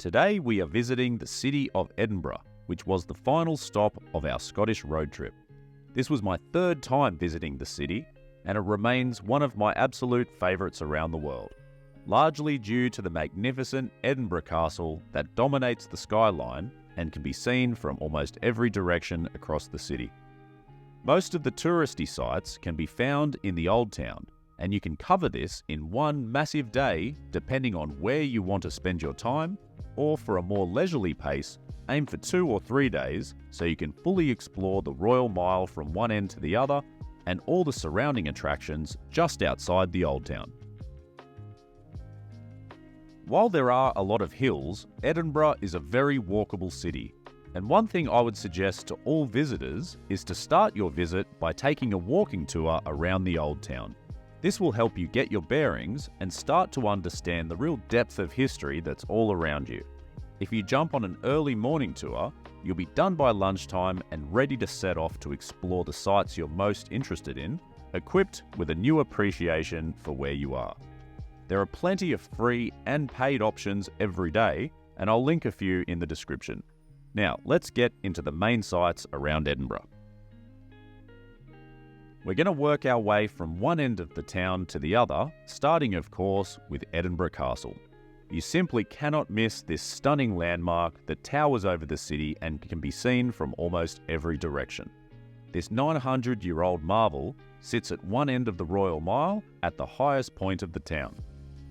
Today we are visiting the city of Edinburgh, which was the final stop of our Scottish road trip. This was my third time visiting the city, and it remains one of my absolute favourites around the world, largely due to the magnificent Edinburgh Castle that dominates the skyline and can be seen from almost every direction across the city. Most of the touristy sites can be found in the Old Town, and you can cover this in one massive day depending on where you want to spend your time, or for a more leisurely pace, aim for 2 or 3 days so you can fully explore the Royal Mile from one end to the other and all the surrounding attractions just outside the Old Town. While there are a lot of hills, Edinburgh is a very walkable city, and one thing I would suggest to all visitors is to start your visit by taking a walking tour around the Old Town. This will help you get your bearings and start to understand the real depth of history that's all around you. If you jump on an early morning tour, you'll be done by lunchtime and ready to set off to explore the sites you're most interested in, equipped with a new appreciation for where you are. There are plenty of free and paid options every day, and I'll link a few in the description. Now, let's get into the main sites around Edinburgh. We're going to work our way from one end of the town to the other, starting of course with Edinburgh Castle. You simply cannot miss this stunning landmark that towers over the city and can be seen from almost every direction. This 900-year-old marvel sits at one end of the Royal Mile at the highest point of the town.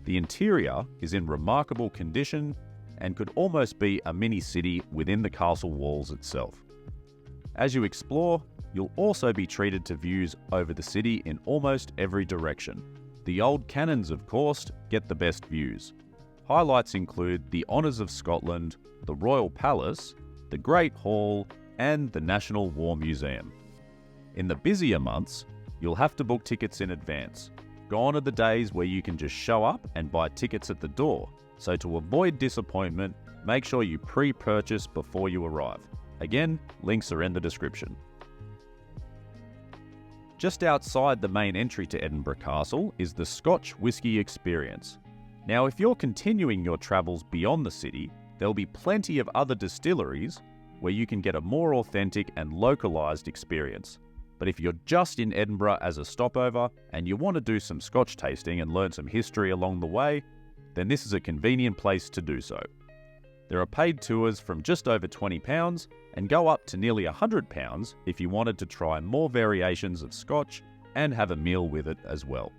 The interior is in remarkable condition and could almost be a mini-city within the castle walls itself. As you explore, you'll also be treated to views over the city in almost every direction. The old cannons, of course, get the best views. Highlights include the Honours of Scotland, the Royal Palace, the Great Hall, and the National War Museum. In the busier months, you'll have to book tickets in advance. Gone are the days where you can just show up and buy tickets at the door, so to avoid disappointment, make sure you pre-purchase before you arrive. Again, links are in the description. Just outside the main entry to Edinburgh Castle is the Scotch Whisky Experience. Now, if you're continuing your travels beyond the city, there'll be plenty of other distilleries where you can get a more authentic and localised experience. But if you're just in Edinburgh as a stopover and you want to do some Scotch tasting and learn some history along the way, then this is a convenient place to do so. There are paid tours from just over £20 and go up to nearly £100 if you wanted to try more variations of Scotch and have a meal with it as well.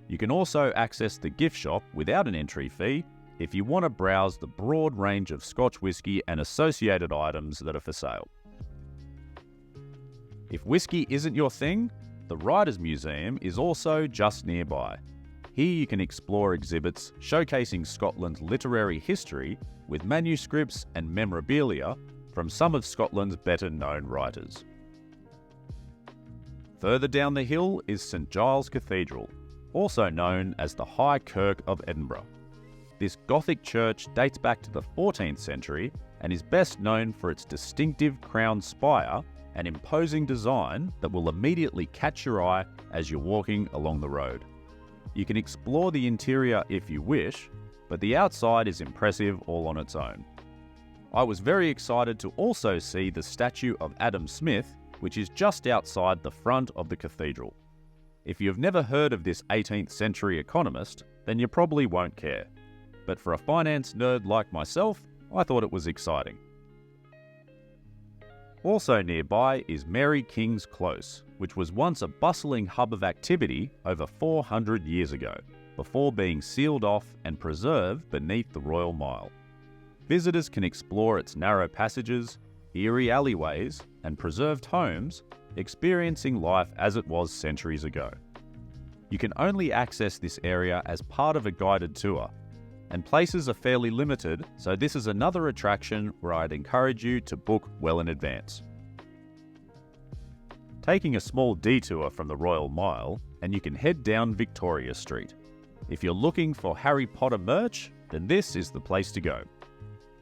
You can also access the gift shop without an entry fee if you want to browse the broad range of Scotch whisky and associated items that are for sale. If whisky isn't your thing, the Writers' Museum is also just nearby. Here you can explore exhibits showcasing Scotland's literary history with manuscripts and memorabilia from some of Scotland's better-known writers. Further down the hill is St Giles Cathedral, also known as the High Kirk of Edinburgh. This Gothic church dates back to the 14th century and is best known for its distinctive crown spire and imposing design that will immediately catch your eye as you're walking along the road. You can explore the interior if you wish, but the outside is impressive all on its own. I was very excited to also see the statue of Adam Smith, which is just outside the front of the cathedral. If you've never heard of this 18th century economist, then you probably won't care. But for a finance nerd like myself, I thought it was exciting. Also nearby is Mary King's Close, which was once a bustling hub of activity over 400 years ago, before being sealed off and preserved beneath the Royal Mile. Visitors can explore its narrow passages, eerie alleyways, and preserved homes, experiencing life as it was centuries ago. You can only access this area as part of a guided tour, and places are fairly limited, so this is another attraction where I'd encourage you to book well in advance. Taking a small detour from the Royal Mile, and you can head down Victoria Street. If you're looking for Harry Potter merch, then this is the place to go.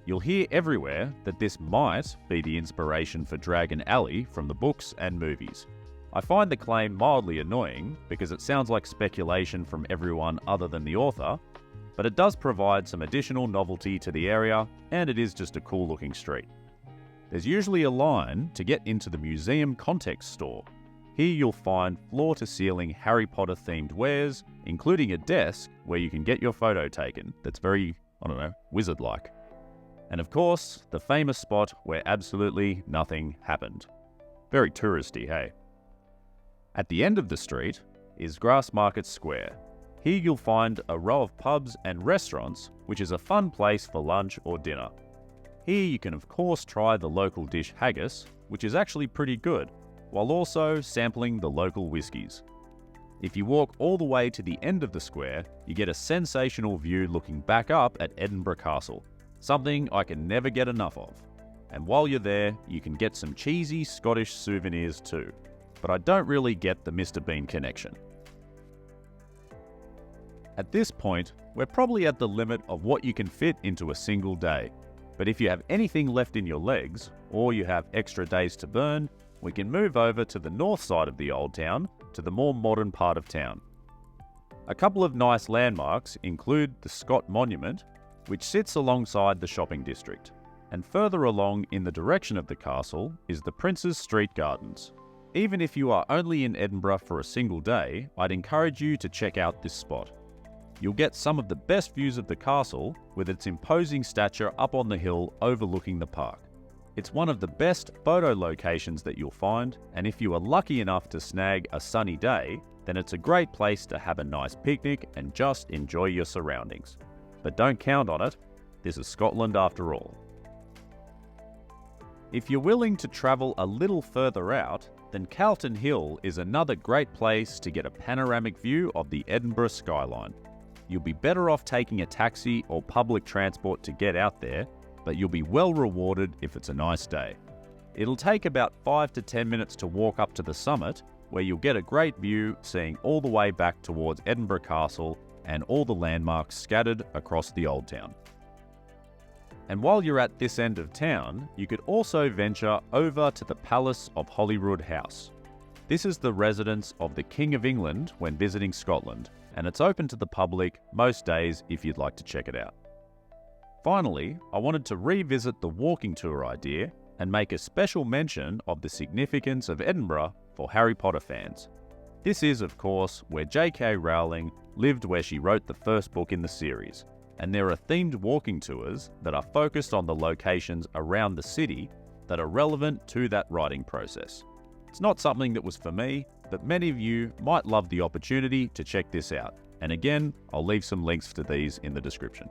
You'll hear everywhere that this might be the inspiration for Dragon Alley from the books and movies. I find the claim mildly annoying because it sounds like speculation from everyone other than the author, but it does provide some additional novelty to the area, and it is just a cool looking street. There's usually a line to get into the museum context store. Here you'll find floor-to-ceiling Harry Potter themed wares, including a desk where you can get your photo taken that's very, wizard-like. And of course, the famous spot where absolutely nothing happened. Very touristy, hey? At the end of the street is Grassmarket Square. Here you'll find a row of pubs and restaurants, which is a fun place for lunch or dinner. Here you can of course try the local dish haggis, which is actually pretty good, while also sampling the local whiskies. If you walk all the way to the end of the square, you get a sensational view looking back up at Edinburgh Castle, something I can never get enough of. And while you're there, you can get some cheesy Scottish souvenirs too, but I don't really get the Mr. Bean connection. At this point, we're probably at the limit of what you can fit into a single day, but if you have anything left in your legs, or you have extra days to burn, we can move over to the north side of the old town, to the more modern part of town. A couple of nice landmarks include the Scot Monument, which sits alongside the shopping district, and further along in the direction of the castle is the Prince's Street Gardens. Even if you are only in Edinburgh for a single day, I'd encourage you to check out this spot. You'll get some of the best views of the castle with its imposing stature up on the hill overlooking the park. It's one of the best photo locations that you'll find, and if you are lucky enough to snag a sunny day, then it's a great place to have a nice picnic and just enjoy your surroundings. But don't count on it, this is Scotland after all. If you're willing to travel a little further out, then Calton Hill is another great place to get a panoramic view of the Edinburgh skyline. You'll be better off taking a taxi or public transport to get out there, but you'll be well rewarded if it's a nice day. It'll take about 5 to 10 minutes to walk up to the summit, where you'll get a great view seeing all the way back towards Edinburgh Castle and all the landmarks scattered across the old town. And while you're at this end of town, you could also venture over to the Palace of Holyroodhouse. This is the residence of the King of England when visiting Scotland, and it's open to the public most days if you'd like to check it out. Finally, I wanted to revisit the walking tour idea and make a special mention of the significance of Edinburgh for Harry Potter fans. This is, of course, where J.K. Rowling lived, where she wrote the first book in the series, and there are themed walking tours that are focused on the locations around the city that are relevant to that writing process. It's not something that was for me, but many of you might love the opportunity to check this out. And again, I'll leave some links to these in the description.